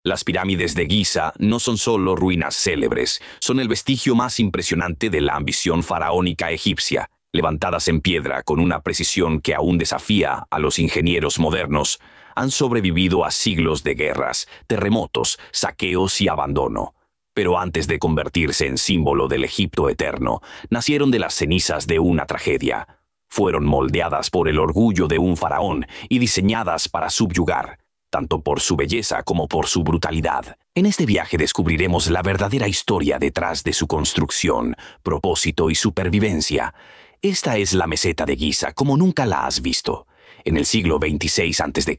Las pirámides de Giza no son solo ruinas célebres, son el vestigio más impresionante de la ambición faraónica egipcia. Levantadas en piedra con una precisión que aún desafía a los ingenieros modernos, han sobrevivido a siglos de guerras, terremotos, saqueos y abandono. Pero antes de convertirse en símbolo del Egipto eterno, nacieron de las cenizas de una tragedia. Fueron moldeadas por el orgullo de un faraón y diseñadas para subyugar, tanto por su belleza como por su brutalidad. En este viaje descubriremos la verdadera historia detrás de su construcción, propósito y supervivencia. Esta es la meseta de Giza como nunca la has visto. En el siglo XXVI a.C.,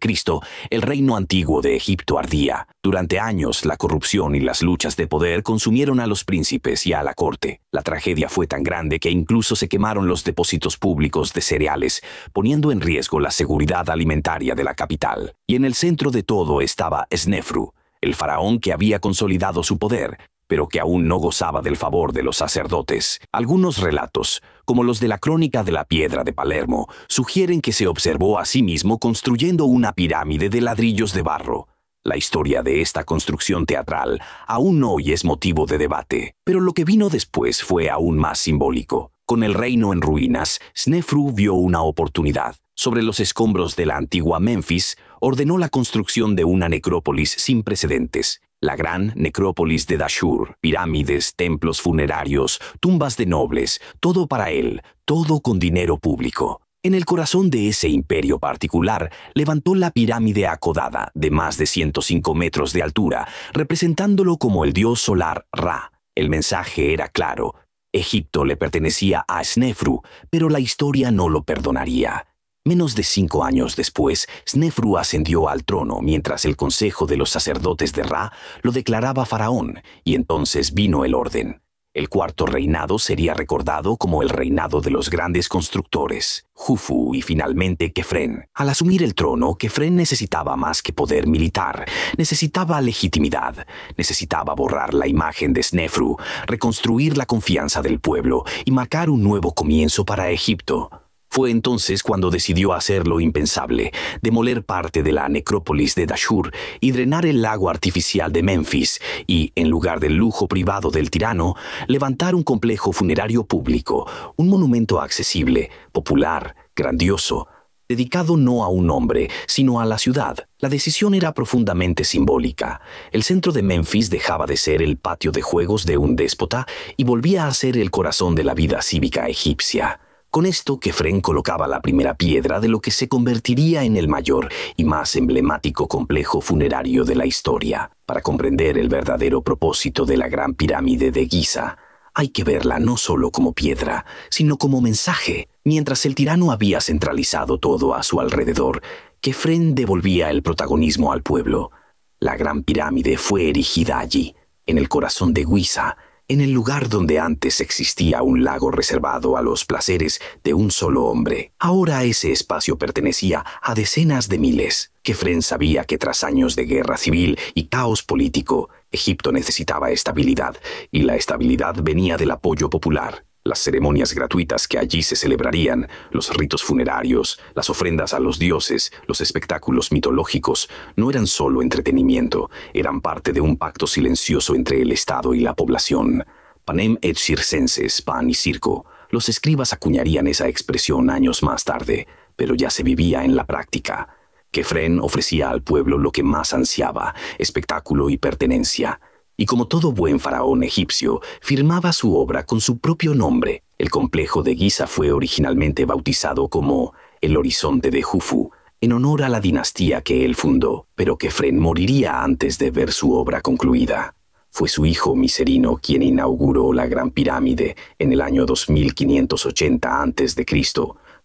el reino antiguo de Egipto ardía. Durante años, la corrupción y las luchas de poder consumieron a los príncipes y a la corte. La tragedia fue tan grande que incluso se quemaron los depósitos públicos de cereales, poniendo en riesgo la seguridad alimentaria de la capital. Y en el centro de todo estaba Snefru, el faraón que había consolidado su poder, pero que aún no gozaba del favor de los sacerdotes. Algunos relatos, como los de la Crónica de la Piedra de Palermo, sugieren que se observó a sí mismo construyendo una pirámide de ladrillos de barro. La historia de esta construcción teatral aún hoy es motivo de debate, pero lo que vino después fue aún más simbólico. Con el reino en ruinas, Snefru vio una oportunidad. Sobre los escombros de la antigua Menfis, ordenó la construcción de una necrópolis sin precedentes. La gran necrópolis de Dashur, pirámides, templos funerarios, tumbas de nobles, todo para él, todo con dinero público. En el corazón de ese imperio particular, levantó la pirámide acodada de más de 105 metros de altura, representándolo como el dios solar Ra. El mensaje era claro: Egipto le pertenecía a Snefru, pero la historia no lo perdonaría. Menos de 5 años después, Snefru ascendió al trono mientras el consejo de los sacerdotes de Ra lo declaraba faraón, y entonces vino el orden. El cuarto reinado sería recordado como el reinado de los grandes constructores, Jufu y finalmente Kefren. Al asumir el trono, Kefren necesitaba más que poder militar, necesitaba legitimidad, necesitaba borrar la imagen de Snefru, reconstruir la confianza del pueblo y marcar un nuevo comienzo para Egipto. Fue entonces cuando decidió hacer lo impensable, demoler parte de la necrópolis de Dashur y drenar el lago artificial de Menfis y, en lugar del lujo privado del tirano, levantar un complejo funerario público, un monumento accesible, popular, grandioso, dedicado no a un hombre, sino a la ciudad. La decisión era profundamente simbólica. El centro de Menfis dejaba de ser el patio de juegos de un déspota y volvía a ser el corazón de la vida cívica egipcia. Con esto, Kefren colocaba la primera piedra de lo que se convertiría en el mayor y más emblemático complejo funerario de la historia. Para comprender el verdadero propósito de la Gran Pirámide de Giza, hay que verla no solo como piedra, sino como mensaje. Mientras el tirano había centralizado todo a su alrededor, Kefren devolvía el protagonismo al pueblo. La Gran Pirámide fue erigida allí, en el corazón de Giza, en el lugar donde antes existía un lago reservado a los placeres de un solo hombre. Ahora ese espacio pertenecía a decenas de miles. Kefren sabía que tras años de guerra civil y caos político, Egipto necesitaba estabilidad, y la estabilidad venía del apoyo popular. Las ceremonias gratuitas que allí se celebrarían, los ritos funerarios, las ofrendas a los dioses, los espectáculos mitológicos, no eran solo entretenimiento, eran parte de un pacto silencioso entre el Estado y la población. Panem et circenses, pan y circo. Los escribas acuñarían esa expresión años más tarde, pero ya se vivía en la práctica. Kefren ofrecía al pueblo lo que más ansiaba, espectáculo y pertenencia. Y como todo buen faraón egipcio, firmaba su obra con su propio nombre. El complejo de Giza fue originalmente bautizado como el Horizonte de Jufu, en honor a la dinastía que él fundó, pero Kefren moriría antes de ver su obra concluida. Fue su hijo Miserino quien inauguró la Gran Pirámide en el año 2580 a.C.,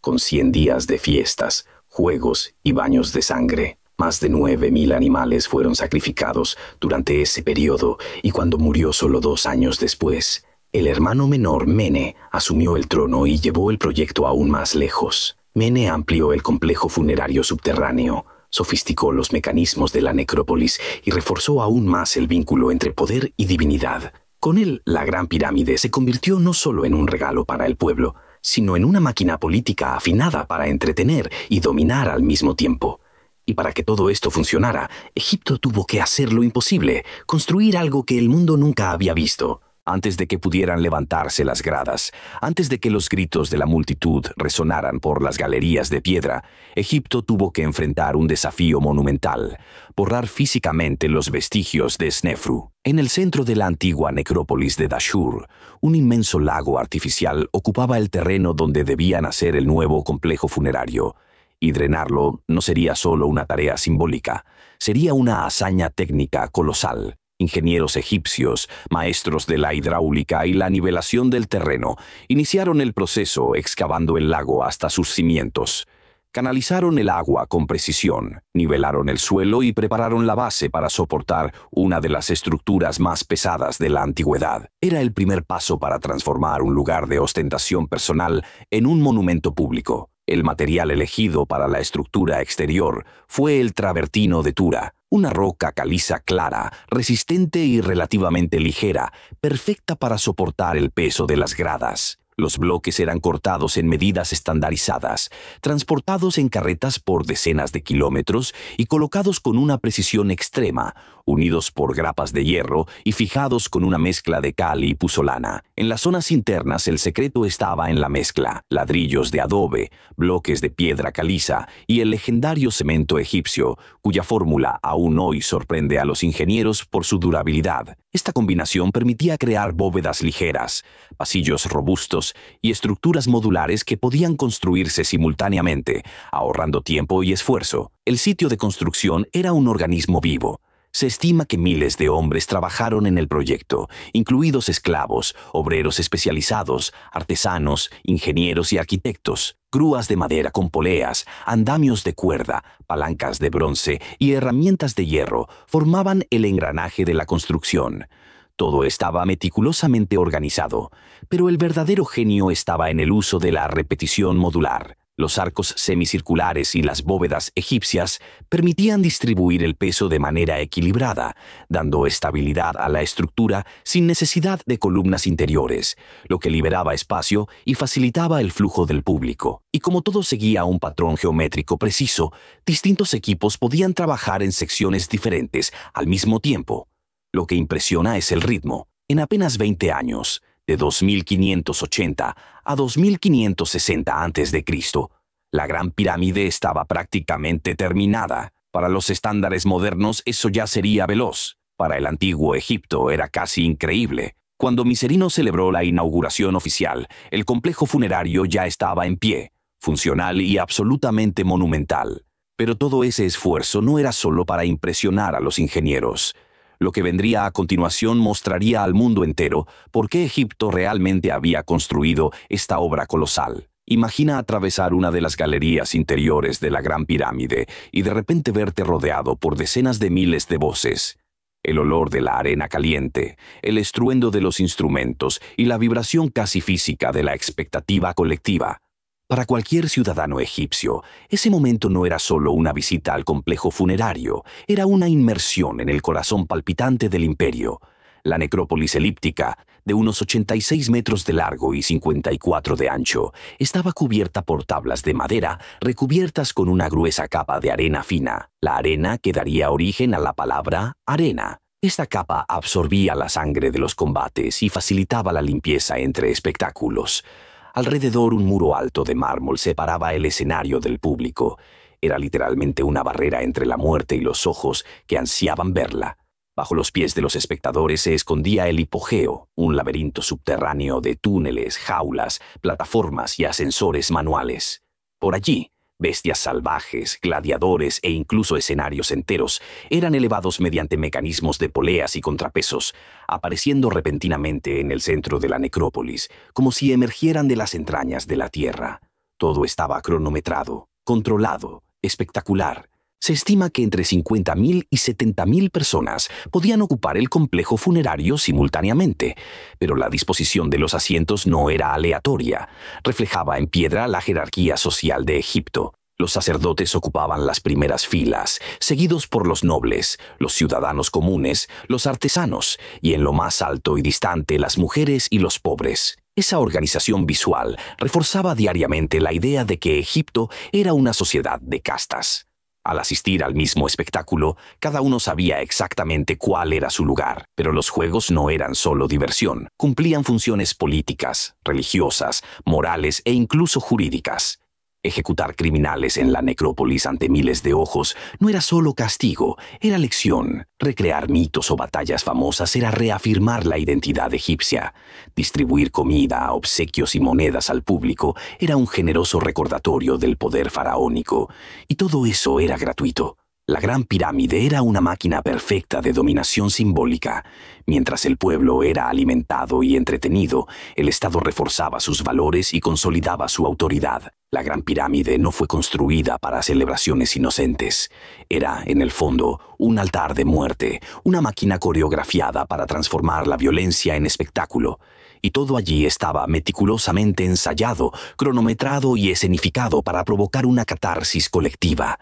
con 100 días de fiestas, juegos y baños de sangre. Más de 9.000 animales fueron sacrificados durante ese periodo, y cuando murió solo 2 años después, el hermano menor Mene asumió el trono y llevó el proyecto aún más lejos. Mene amplió el complejo funerario subterráneo, sofisticó los mecanismos de la necrópolis y reforzó aún más el vínculo entre poder y divinidad. Con él, la Gran Pirámide se convirtió no solo en un regalo para el pueblo, sino en una máquina política afinada para entretener y dominar al mismo tiempo. Y para que todo esto funcionara, Egipto tuvo que hacer lo imposible, construir algo que el mundo nunca había visto. Antes de que pudieran levantarse las gradas, antes de que los gritos de la multitud resonaran por las galerías de piedra, Egipto tuvo que enfrentar un desafío monumental: borrar físicamente los vestigios de Snefru. En el centro de la antigua necrópolis de Dashur, un inmenso lago artificial ocupaba el terreno donde debía nacer el nuevo complejo funerario. Y drenarlo no sería solo una tarea simbólica, sería una hazaña técnica colosal. Ingenieros egipcios, maestros de la hidráulica y la nivelación del terreno, iniciaron el proceso excavando el lago hasta sus cimientos. Canalizaron el agua con precisión, nivelaron el suelo y prepararon la base para soportar una de las estructuras más pesadas de la antigüedad. Era el primer paso para transformar un lugar de ostentación personal en un monumento público. El material elegido para la estructura exterior fue el travertino de Tura, una roca caliza clara, resistente y relativamente ligera, perfecta para soportar el peso de las gradas. Los bloques eran cortados en medidas estandarizadas, transportados en carretas por decenas de kilómetros y colocados con una precisión extrema, unidos por grapas de hierro y fijados con una mezcla de cal y puzolana. En las zonas internas el secreto estaba en la mezcla: ladrillos de adobe, bloques de piedra caliza y el legendario cemento egipcio, cuya fórmula aún hoy sorprende a los ingenieros por su durabilidad. Esta combinación permitía crear bóvedas ligeras, pasillos robustos y estructuras modulares que podían construirse simultáneamente, ahorrando tiempo y esfuerzo. El sitio de construcción era un organismo vivo. Se estima que miles de hombres trabajaron en el proyecto, incluidos esclavos, obreros especializados, artesanos, ingenieros y arquitectos. Grúas de madera con poleas, andamios de cuerda, palancas de bronce y herramientas de hierro formaban el engranaje de la construcción. Todo estaba meticulosamente organizado, pero el verdadero genio estaba en el uso de la repetición modular. Los arcos semicirculares y las bóvedas egipcias permitían distribuir el peso de manera equilibrada, dando estabilidad a la estructura sin necesidad de columnas interiores, lo que liberaba espacio y facilitaba el flujo del público. Y como todo seguía un patrón geométrico preciso, distintos equipos podían trabajar en secciones diferentes al mismo tiempo. Lo que impresiona es el ritmo. En apenas 20 años, de 2580 a 2560 a.C., la Gran Pirámide estaba prácticamente terminada. Para los estándares modernos eso ya sería veloz. Para el antiguo Egipto era casi increíble. Cuando Miserino celebró la inauguración oficial, el complejo funerario ya estaba en pie, funcional y absolutamente monumental. Pero todo ese esfuerzo no era solo para impresionar a los ingenieros. Lo que vendría a continuación mostraría al mundo entero por qué Egipto realmente había construido esta obra colosal. Imagina atravesar una de las galerías interiores de la Gran Pirámide y de repente verte rodeado por decenas de miles de voces. El olor de la arena caliente, el estruendo de los instrumentos y la vibración casi física de la expectativa colectiva. Para cualquier ciudadano egipcio, ese momento no era solo una visita al complejo funerario, era una inmersión en el corazón palpitante del imperio. La necrópolis elíptica, de unos 86 metros de largo y 54 de ancho, estaba cubierta por tablas de madera recubiertas con una gruesa capa de arena fina, la arena que daría origen a la palabra arena. Esta capa absorbía la sangre de los combates y facilitaba la limpieza entre espectáculos. Alrededor un muro alto de mármol separaba el escenario del público. Era literalmente una barrera entre la muerte y los ojos que ansiaban verla. Bajo los pies de los espectadores se escondía el hipogeo, un laberinto subterráneo de túneles, jaulas, plataformas y ascensores manuales. Por allí, bestias salvajes, gladiadores e incluso escenarios enteros eran elevados mediante mecanismos de poleas y contrapesos, apareciendo repentinamente en el centro de la necrópolis, como si emergieran de las entrañas de la tierra. Todo estaba cronometrado, controlado, espectacular. Se estima que entre 50.000 y 70.000 personas podían ocupar el complejo funerario simultáneamente, pero la disposición de los asientos no era aleatoria. Reflejaba en piedra la jerarquía social de Egipto. Los sacerdotes ocupaban las primeras filas, seguidos por los nobles, los ciudadanos comunes, los artesanos, y en lo más alto y distante las mujeres y los pobres. Esa organización visual reforzaba diariamente la idea de que Egipto era una sociedad de castas. Al asistir al mismo espectáculo, cada uno sabía exactamente cuál era su lugar, pero los juegos no eran solo diversión, cumplían funciones políticas, religiosas, morales e incluso jurídicas. Ejecutar criminales en la necrópolis ante miles de ojos no era solo castigo, era lección. Recrear mitos o batallas famosas era reafirmar la identidad egipcia. Distribuir comida, obsequios y monedas al público era un generoso recordatorio del poder faraónico. Y todo eso era gratuito. La Gran Pirámide era una máquina perfecta de dominación simbólica. Mientras el pueblo era alimentado y entretenido, el Estado reforzaba sus valores y consolidaba su autoridad. La Gran Pirámide no fue construida para celebraciones inocentes. Era, en el fondo, un altar de muerte, una máquina coreografiada para transformar la violencia en espectáculo. Y todo allí estaba meticulosamente ensayado, cronometrado y escenificado para provocar una catarsis colectiva.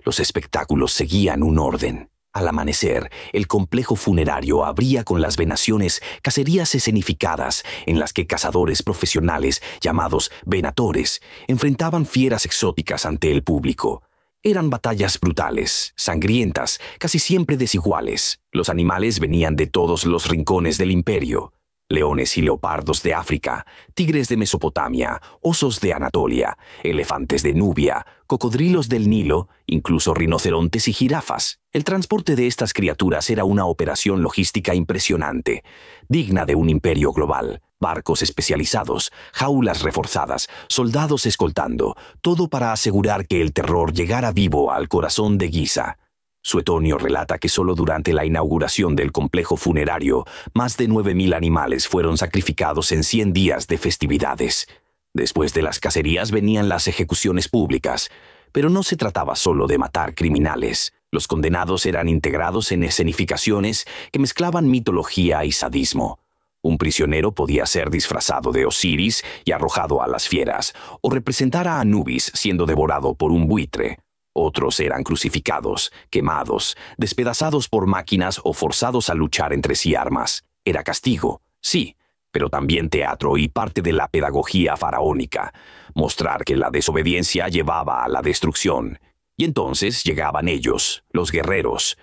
Los espectáculos seguían un orden. Al amanecer, el complejo funerario abría con las venaciones cacerías escenificadas en las que cazadores profesionales, llamados venatores, enfrentaban fieras exóticas ante el público. Eran batallas brutales, sangrientas, casi siempre desiguales. Los animales venían de todos los rincones del imperio. Leones y leopardos de África, tigres de Mesopotamia, osos de Anatolia, elefantes de Nubia, cocodrilos del Nilo, incluso rinocerontes y jirafas. El transporte de estas criaturas era una operación logística impresionante, digna de un imperio global. Barcos especializados, jaulas reforzadas, soldados escoltando, todo para asegurar que el terror llegara vivo al corazón de Giza. Suetonio relata que solo durante la inauguración del complejo funerario, más de 9.000 animales fueron sacrificados en 100 días de festividades. Después de las cacerías venían las ejecuciones públicas, pero no se trataba solo de matar criminales. Los condenados eran integrados en escenificaciones que mezclaban mitología y sadismo. Un prisionero podía ser disfrazado de Osiris y arrojado a las fieras, o representar a Anubis siendo devorado por un buitre. Otros eran crucificados, quemados, despedazados por máquinas o forzados a luchar entre sí armas. Era castigo, sí, pero también teatro y parte de la pedagogía faraónica. Mostrar que la desobediencia llevaba a la destrucción. Y entonces llegaban ellos, los guerreros.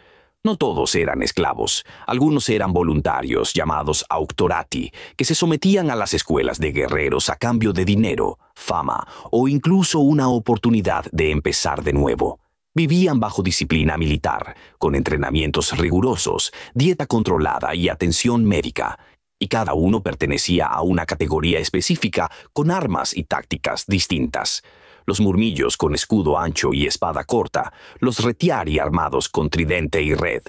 No todos eran esclavos, algunos eran voluntarios llamados auctorati, que se sometían a las escuelas de guerreros a cambio de dinero, fama o incluso una oportunidad de empezar de nuevo. Vivían bajo disciplina militar, con entrenamientos rigurosos, dieta controlada y atención médica, y cada uno pertenecía a una categoría específica con armas y tácticas distintas. Los murmillos con escudo ancho y espada corta, los retiari armados con tridente y red,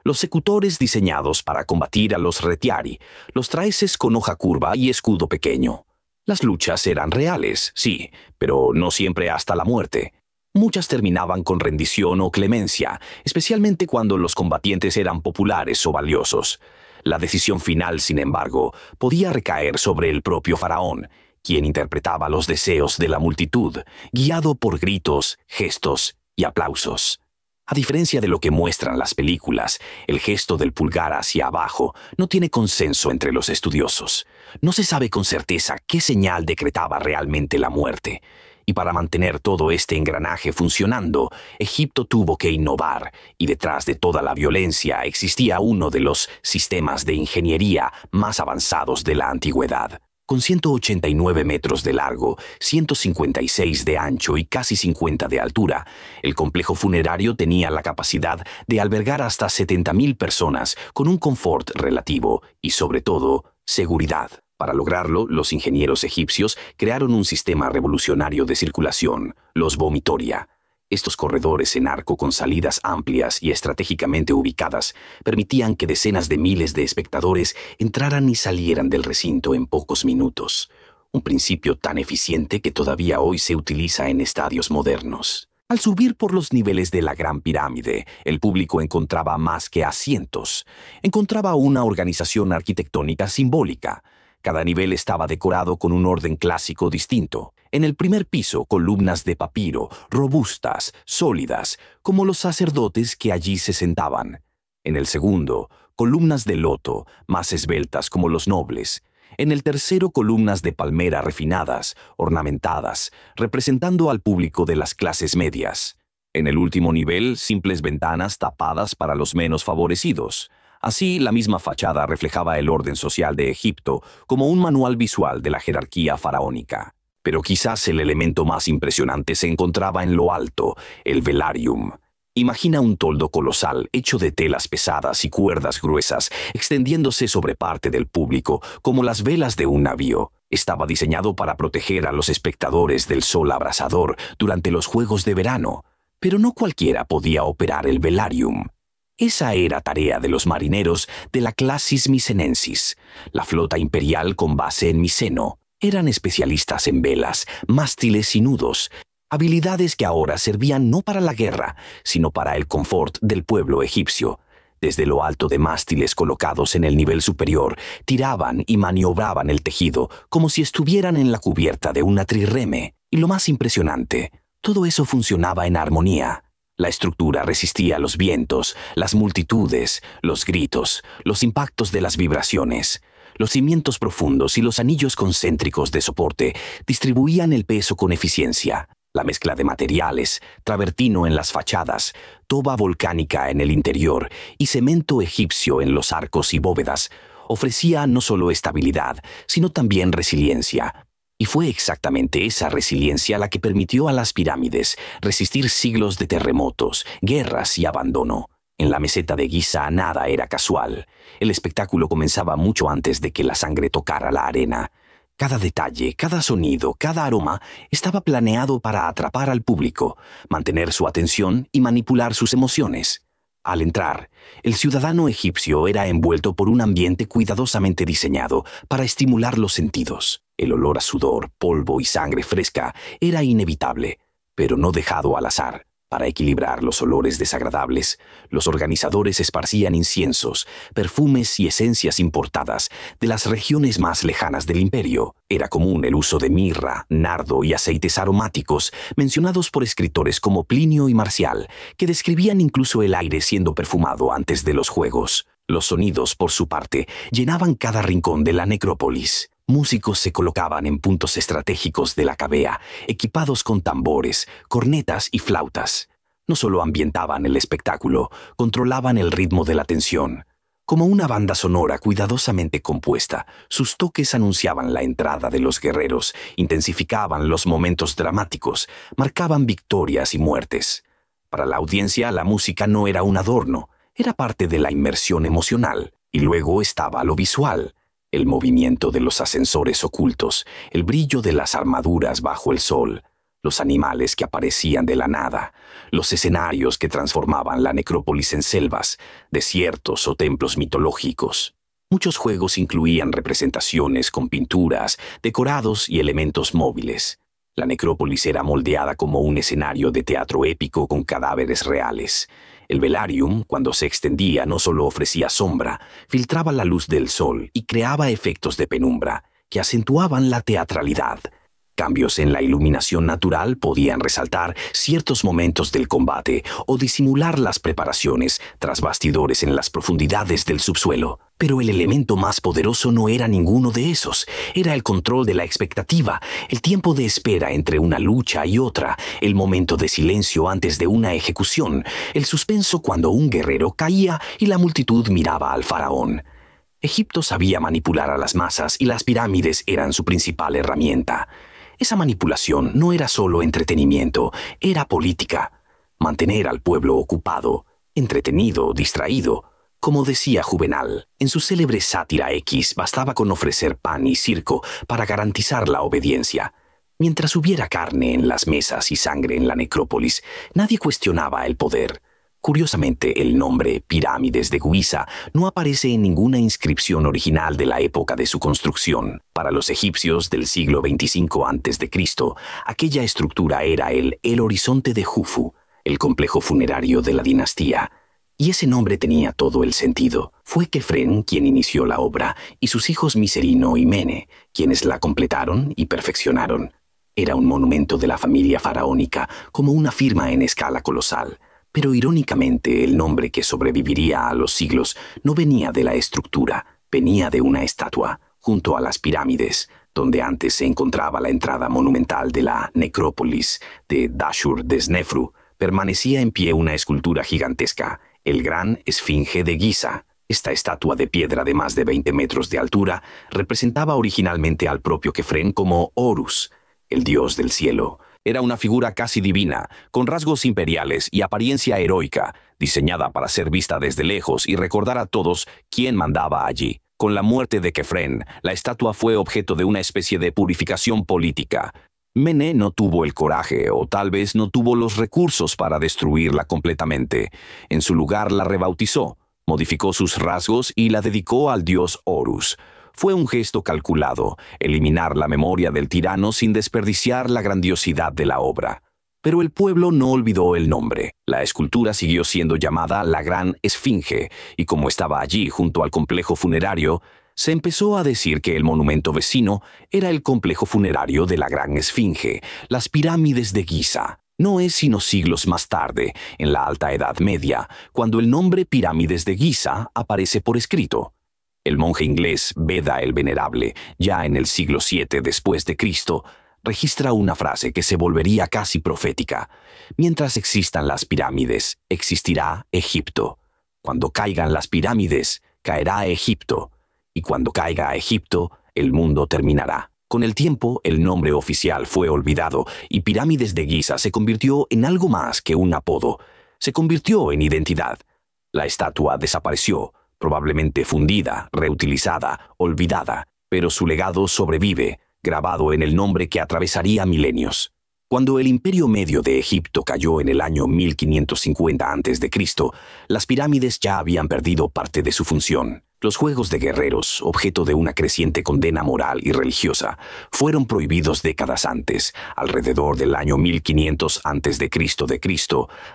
los secutores diseñados para combatir a los retiari, los traeses con hoja curva y escudo pequeño. Las luchas eran reales, sí, pero no siempre hasta la muerte. Muchas terminaban con rendición o clemencia, especialmente cuando los combatientes eran populares o valiosos. La decisión final, sin embargo, podía recaer sobre el propio faraón, quien interpretaba los deseos de la multitud, guiado por gritos, gestos y aplausos. A diferencia de lo que muestran las películas, el gesto del pulgar hacia abajo no tiene consenso entre los estudiosos. No se sabe con certeza qué señal decretaba realmente la muerte. Y para mantener todo este engranaje funcionando, Egipto tuvo que innovar, y detrás de toda la violencia existía uno de los sistemas de ingeniería más avanzados de la antigüedad. Con 189 metros de largo, 156 de ancho y casi 50 de altura, el complejo funerario tenía la capacidad de albergar hasta 70.000 personas con un confort relativo y, sobre todo, seguridad. Para lograrlo, los ingenieros egipcios crearon un sistema revolucionario de circulación, los vomitoria. Estos corredores en arco con salidas amplias y estratégicamente ubicadas permitían que decenas de miles de espectadores entraran y salieran del recinto en pocos minutos. Un principio tan eficiente que todavía hoy se utiliza en estadios modernos. Al subir por los niveles de la Gran Pirámide, el público encontraba más que asientos. Encontraba una organización arquitectónica simbólica. Cada nivel estaba decorado con un orden clásico distinto. En el primer piso, columnas de papiro, robustas, sólidas, como los sacerdotes que allí se sentaban. En el segundo, columnas de loto, más esbeltas como los nobles. En el tercero, columnas de palmera refinadas, ornamentadas, representando al público de las clases medias. En el último nivel, simples ventanas tapadas para los menos favorecidos. Así, la misma fachada reflejaba el orden social de Egipto como un manual visual de la jerarquía faraónica. Pero quizás el elemento más impresionante se encontraba en lo alto, el velarium. Imagina un toldo colosal hecho de telas pesadas y cuerdas gruesas, extendiéndose sobre parte del público, como las velas de un navío. Estaba diseñado para proteger a los espectadores del sol abrasador durante los Juegos de Verano, pero no cualquiera podía operar el velarium. Esa era tarea de los marineros de la Classis Misenensis, la flota imperial con base en Miseno. Eran especialistas en velas, mástiles y nudos, habilidades que ahora servían no para la guerra, sino para el confort del pueblo egipcio. Desde lo alto de mástiles colocados en el nivel superior, tiraban y maniobraban el tejido como si estuvieran en la cubierta de una trirreme. Y lo más impresionante, todo eso funcionaba en armonía. La estructura resistía los vientos, las multitudes, los gritos, los impactos de las vibraciones. Los cimientos profundos y los anillos concéntricos de soporte distribuían el peso con eficiencia. La mezcla de materiales, travertino en las fachadas, toba volcánica en el interior y cemento egipcio en los arcos y bóvedas, ofrecía no solo estabilidad, sino también resiliencia. Y fue exactamente esa resiliencia la que permitió a las pirámides resistir siglos de terremotos, guerras y abandono. En la meseta de Giza nada era casual. El espectáculo comenzaba mucho antes de que la sangre tocara la arena. Cada detalle, cada sonido, cada aroma estaba planeado para atrapar al público, mantener su atención y manipular sus emociones. Al entrar, el ciudadano egipcio era envuelto por un ambiente cuidadosamente diseñado para estimular los sentidos. El olor a sudor, polvo y sangre fresca era inevitable, pero no dejado al azar. Para equilibrar los olores desagradables, los organizadores esparcían inciensos, perfumes y esencias importadas de las regiones más lejanas del imperio. Era común el uso de mirra, nardo y aceites aromáticos, mencionados por escritores como Plinio y Marcial, que describían incluso el aire siendo perfumado antes de los juegos. Los sonidos, por su parte, llenaban cada rincón de la necrópolis. Músicos se colocaban en puntos estratégicos de la cavea, equipados con tambores, cornetas y flautas. No solo ambientaban el espectáculo, controlaban el ritmo de la tensión. Como una banda sonora cuidadosamente compuesta, sus toques anunciaban la entrada de los guerreros, intensificaban los momentos dramáticos, marcaban victorias y muertes. Para la audiencia, la música no era un adorno, era parte de la inmersión emocional. Y luego estaba lo visual. El movimiento de los ascensores ocultos, el brillo de las armaduras bajo el sol, los animales que aparecían de la nada, los escenarios que transformaban la necrópolis en selvas, desiertos o templos mitológicos. Muchos juegos incluían representaciones con pinturas, decorados y elementos móviles. La necrópolis era moldeada como un escenario de teatro épico con cadáveres reales. El velarium, cuando se extendía, no solo ofrecía sombra, filtraba la luz del sol y creaba efectos de penumbra que acentuaban la teatralidad. Cambios en la iluminación natural podían resaltar ciertos momentos del combate o disimular las preparaciones tras bastidores en las profundidades del subsuelo. Pero el elemento más poderoso no era ninguno de esos. Era el control de la expectativa, el tiempo de espera entre una lucha y otra, el momento de silencio antes de una ejecución, el suspenso cuando un guerrero caía y la multitud miraba al faraón. Egipto sabía manipular a las masas y las pirámides eran su principal herramienta. Esa manipulación no era solo entretenimiento, era política. Mantener al pueblo ocupado, entretenido, distraído. Como decía Juvenal, en su célebre sátira X bastaba con ofrecer pan y circo para garantizar la obediencia. Mientras hubiera carne en las mesas y sangre en la necrópolis, nadie cuestionaba el poder. Curiosamente, el nombre Pirámides de Giza no aparece en ninguna inscripción original de la época de su construcción. Para los egipcios del siglo XXV a.C., aquella estructura era el horizonte de Jufu, el complejo funerario de la dinastía. Y ese nombre tenía todo el sentido. Fue Kefren quien inició la obra y sus hijos Miserino y Mene, quienes la completaron y perfeccionaron. Era un monumento de la familia faraónica, como una firma en escala colosal. Pero irónicamente, el nombre que sobreviviría a los siglos no venía de la estructura, venía de una estatua, junto a las pirámides, donde antes se encontraba la entrada monumental de la necrópolis de Dashur-Desnefru, permanecía en pie una escultura gigantesca, el Gran Esfinge de Giza. Esta estatua de piedra de más de 20 metros de altura representaba originalmente al propio Kefren como Horus, el dios del cielo. Era una figura casi divina, con rasgos imperiales y apariencia heroica, diseñada para ser vista desde lejos y recordar a todos quién mandaba allí. Con la muerte de Kefren, la estatua fue objeto de una especie de purificación política. Mene no tuvo el coraje o tal vez no tuvo los recursos para destruirla completamente. En su lugar la rebautizó, modificó sus rasgos y la dedicó al dios Horus. Fue un gesto calculado, eliminar la memoria del tirano sin desperdiciar la grandiosidad de la obra. Pero el pueblo no olvidó el nombre. La escultura siguió siendo llamada la Gran Esfinge, y como estaba allí junto al complejo funerario, se empezó a decir que el monumento vecino era el complejo funerario de la Gran Esfinge, las pirámides de Giza. No es sino siglos más tarde, en la Alta Edad Media, cuando el nombre Pirámides de Giza aparece por escrito. El monje inglés Beda el Venerable, ya en el siglo VII después de Cristo, registra una frase que se volvería casi profética. Mientras existan las pirámides, existirá Egipto. Cuando caigan las pirámides, caerá Egipto. Y cuando caiga Egipto, el mundo terminará. Con el tiempo, el nombre oficial fue olvidado y Pirámides de Giza se convirtió en algo más que un apodo. Se convirtió en identidad. La estatua desapareció, probablemente fundida, reutilizada, olvidada, pero su legado sobrevive, grabado en el nombre que atravesaría milenios. Cuando el Imperio Medio de Egipto cayó en el año 1550 a.C., las pirámides ya habían perdido parte de su función. Los juegos de guerreros, objeto de una creciente condena moral y religiosa, fueron prohibidos décadas antes, alrededor del año 1500 a.C.,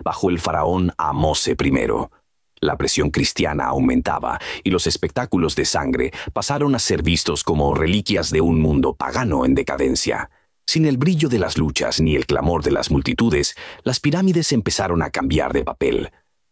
bajo el faraón Ahmose I. La presión cristiana aumentaba y los espectáculos de sangre pasaron a ser vistos como reliquias de un mundo pagano en decadencia. Sin el brillo de las luchas ni el clamor de las multitudes, las pirámides empezaron a cambiar de papel.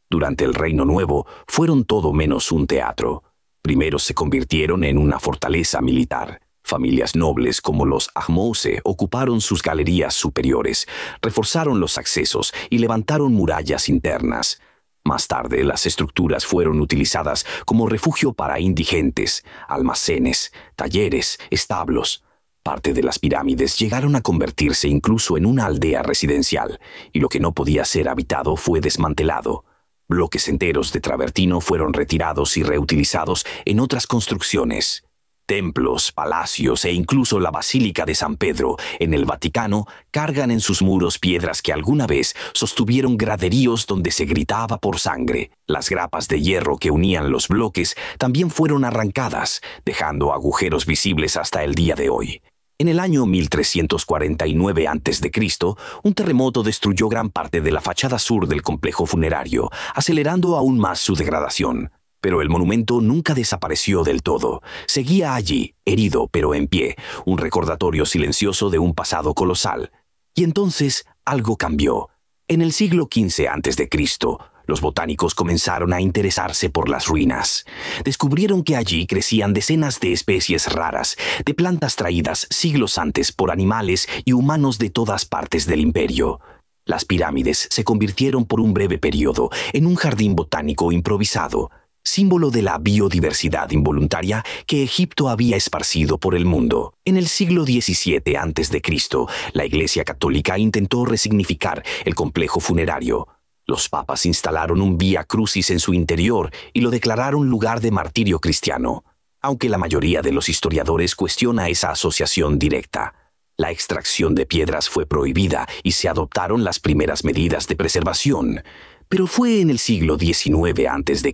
Durante el Reino Nuevo fueron todo menos un teatro. Primero se convirtieron en una fortaleza militar. Familias nobles como los Ahmose ocuparon sus galerías superiores, reforzaron los accesos y levantaron murallas internas. Más tarde, las estructuras fueron utilizadas como refugio para indigentes, almacenes, talleres, establos. Parte de las pirámides llegaron a convertirse incluso en una aldea residencial, y lo que no podía ser habitado fue desmantelado. Bloques enteros de travertino fueron retirados y reutilizados en otras construcciones. Templos, palacios e incluso la Basílica de San Pedro, en el Vaticano, cargan en sus muros piedras que alguna vez sostuvieron graderíos donde se gritaba por sangre. Las grapas de hierro que unían los bloques también fueron arrancadas, dejando agujeros visibles hasta el día de hoy. En el año 1349 a.C., un terremoto destruyó gran parte de la fachada sur del complejo funerario, acelerando aún más su degradación. Pero el monumento nunca desapareció del todo. Seguía allí, herido pero en pie, un recordatorio silencioso de un pasado colosal. Y entonces algo cambió. En el siglo XV a.C., los botánicos comenzaron a interesarse por las ruinas. Descubrieron que allí crecían decenas de especies raras, de plantas traídas siglos antes por animales y humanos de todas partes del imperio. Las pirámides se convirtieron por un breve periodo en un jardín botánico improvisado, símbolo de la biodiversidad involuntaria que Egipto había esparcido por el mundo. En el siglo XVII a.C., la Iglesia Católica intentó resignificar el complejo funerario. Los papas instalaron un Vía Crucis en su interior y lo declararon lugar de martirio cristiano, aunque la mayoría de los historiadores cuestiona esa asociación directa. La extracción de piedras fue prohibida y se adoptaron las primeras medidas de preservación. Pero fue en el siglo XIX a.C.,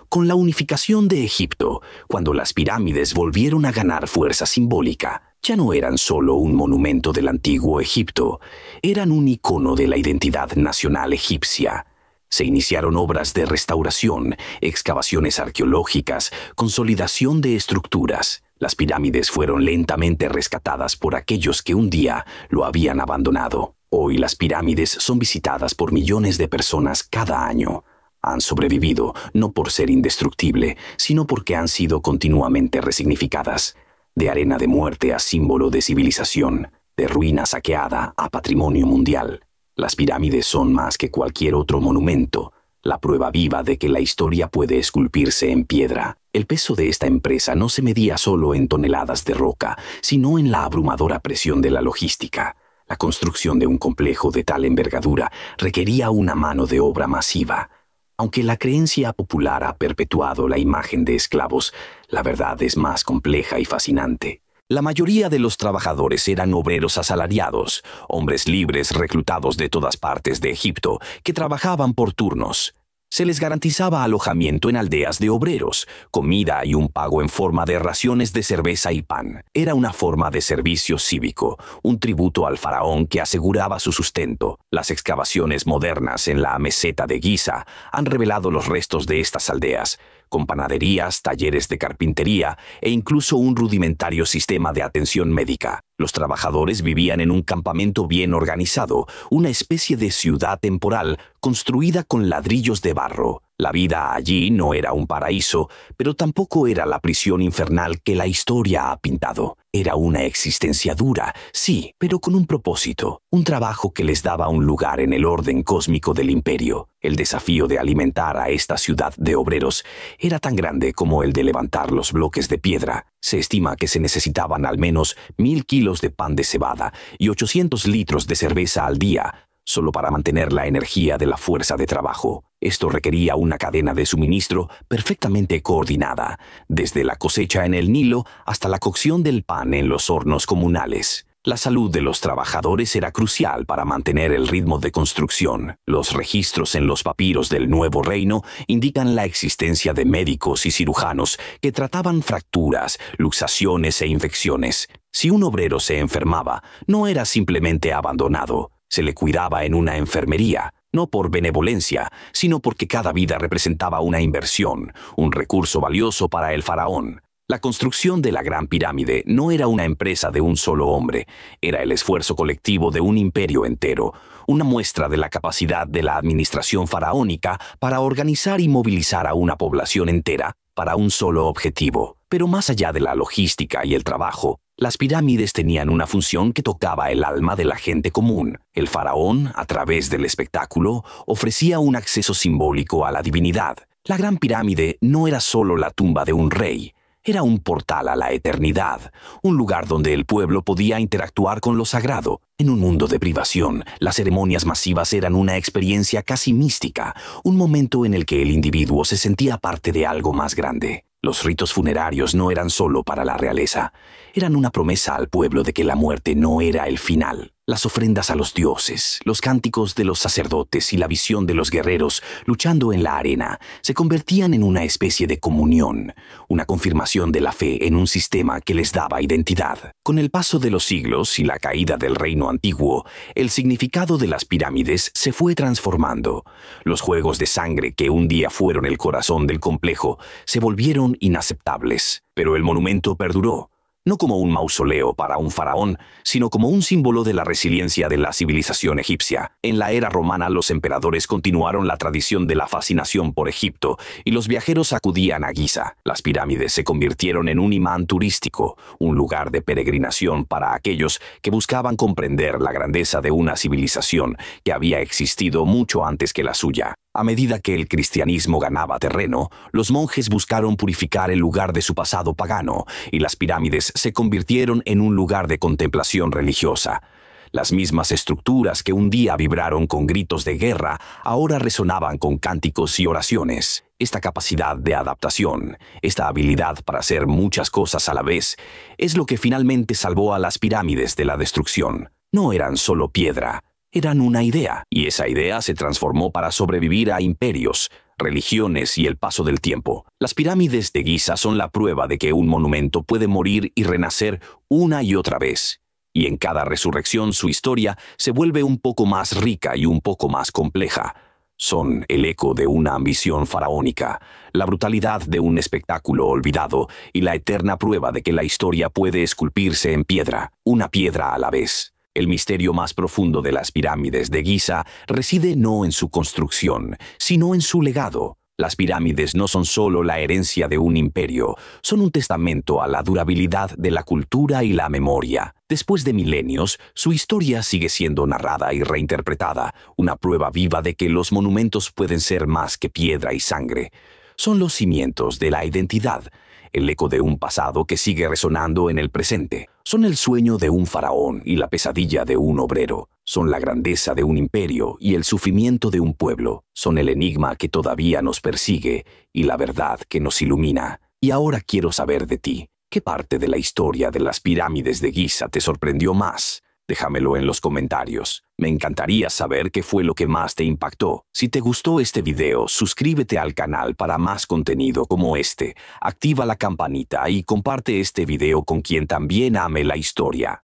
con la unificación de Egipto, cuando las pirámides volvieron a ganar fuerza simbólica. Ya no eran solo un monumento del antiguo Egipto, eran un icono de la identidad nacional egipcia. Se iniciaron obras de restauración, excavaciones arqueológicas, consolidación de estructuras. Las pirámides fueron lentamente rescatadas por aquellos que un día lo habían abandonado. Hoy las pirámides son visitadas por millones de personas cada año. Han sobrevivido no por ser indestructible, sino porque han sido continuamente resignificadas. De arena de muerte a símbolo de civilización, de ruina saqueada a patrimonio mundial. Las pirámides son más que cualquier otro monumento, la prueba viva de que la historia puede esculpirse en piedra. El peso de esta empresa no se medía solo en toneladas de roca, sino en la abrumadora presión de la logística. La construcción de un complejo de tal envergadura requería una mano de obra masiva. Aunque la creencia popular ha perpetuado la imagen de esclavos, la verdad es más compleja y fascinante. La mayoría de los trabajadores eran obreros asalariados, hombres libres reclutados de todas partes de Egipto, que trabajaban por turnos. Se les garantizaba alojamiento en aldeas de obreros, comida y un pago en forma de raciones de cerveza y pan. Era una forma de servicio cívico, un tributo al faraón que aseguraba su sustento. Las excavaciones modernas en la meseta de Giza han revelado los restos de estas aldeas, con panaderías, talleres de carpintería e incluso un rudimentario sistema de atención médica. Los trabajadores vivían en un campamento bien organizado, una especie de ciudad temporal construida con ladrillos de barro. La vida allí no era un paraíso, pero tampoco era la prisión infernal que la historia ha pintado. Era una existencia dura, sí, pero con un propósito, un trabajo que les daba un lugar en el orden cósmico del imperio. El desafío de alimentar a esta ciudad de obreros era tan grande como el de levantar los bloques de piedra. Se estima que se necesitaban al menos 1000 kilos de pan de cebada y 800 litros de cerveza al día, solo para mantener la energía de la fuerza de trabajo. Esto requería una cadena de suministro perfectamente coordinada, desde la cosecha en el Nilo hasta la cocción del pan en los hornos comunales. La salud de los trabajadores era crucial para mantener el ritmo de construcción. Los registros en los papiros del Nuevo Reino indican la existencia de médicos y cirujanos que trataban fracturas, luxaciones e infecciones. Si un obrero se enfermaba, no era simplemente abandonado. Se le cuidaba en una enfermería, no por benevolencia, sino porque cada vida representaba una inversión, un recurso valioso para el faraón. La construcción de la Gran Pirámide no era una empresa de un solo hombre, era el esfuerzo colectivo de un imperio entero, una muestra de la capacidad de la administración faraónica para organizar y movilizar a una población entera para un solo objetivo. Pero más allá de la logística y el trabajo, las pirámides tenían una función que tocaba el alma de la gente común. El faraón, a través del espectáculo, ofrecía un acceso simbólico a la divinidad. La Gran Pirámide no era solo la tumba de un rey, era un portal a la eternidad, un lugar donde el pueblo podía interactuar con lo sagrado. En un mundo de privación, las ceremonias masivas eran una experiencia casi mística, un momento en el que el individuo se sentía parte de algo más grande. Los ritos funerarios no eran solo para la realeza, eran una promesa al pueblo de que la muerte no era el final. Las ofrendas a los dioses, los cánticos de los sacerdotes y la visión de los guerreros luchando en la arena se convertían en una especie de comunión, una confirmación de la fe en un sistema que les daba identidad. Con el paso de los siglos y la caída del reino antiguo, el significado de las pirámides se fue transformando. Los juegos de sangre que un día fueron el corazón del complejo se volvieron inaceptables, pero el monumento perduró. No como un mausoleo para un faraón, sino como un símbolo de la resiliencia de la civilización egipcia. En la era romana los emperadores continuaron la tradición de la fascinación por Egipto y los viajeros acudían a Giza. Las pirámides se convirtieron en un imán turístico, un lugar de peregrinación para aquellos que buscaban comprender la grandeza de una civilización que había existido mucho antes que la suya. A medida que el cristianismo ganaba terreno, los monjes buscaron purificar el lugar de su pasado pagano y las pirámides se convirtieron en un lugar de contemplación religiosa. Las mismas estructuras que un día vibraron con gritos de guerra ahora resonaban con cánticos y oraciones. Esta capacidad de adaptación, esta habilidad para hacer muchas cosas a la vez, es lo que finalmente salvó a las pirámides de la destrucción. No eran solo piedra. Eran una idea, y esa idea se transformó para sobrevivir a imperios, religiones y el paso del tiempo. Las pirámides de Giza son la prueba de que un monumento puede morir y renacer una y otra vez. Y en cada resurrección su historia se vuelve un poco más rica y un poco más compleja. Son el eco de una ambición faraónica, la brutalidad de un espectáculo olvidado y la eterna prueba de que la historia puede esculpirse en piedra, una piedra a la vez. El misterio más profundo de las pirámides de Giza reside no en su construcción, sino en su legado. Las pirámides no son solo la herencia de un imperio, son un testamento a la durabilidad de la cultura y la memoria. Después de milenios, su historia sigue siendo narrada y reinterpretada, una prueba viva de que los monumentos pueden ser más que piedra y sangre. Son los cimientos de la identidad, el eco de un pasado que sigue resonando en el presente. Son el sueño de un faraón y la pesadilla de un obrero. Son la grandeza de un imperio y el sufrimiento de un pueblo. Son el enigma que todavía nos persigue y la verdad que nos ilumina. Y ahora quiero saber de ti. ¿Qué parte de la historia de las pirámides de Giza te sorprendió más? Déjamelo en los comentarios. Me encantaría saber qué fue lo que más te impactó. Si te gustó este video, suscríbete al canal para más contenido como este. Activa la campanita y comparte este video con quien también ame la historia.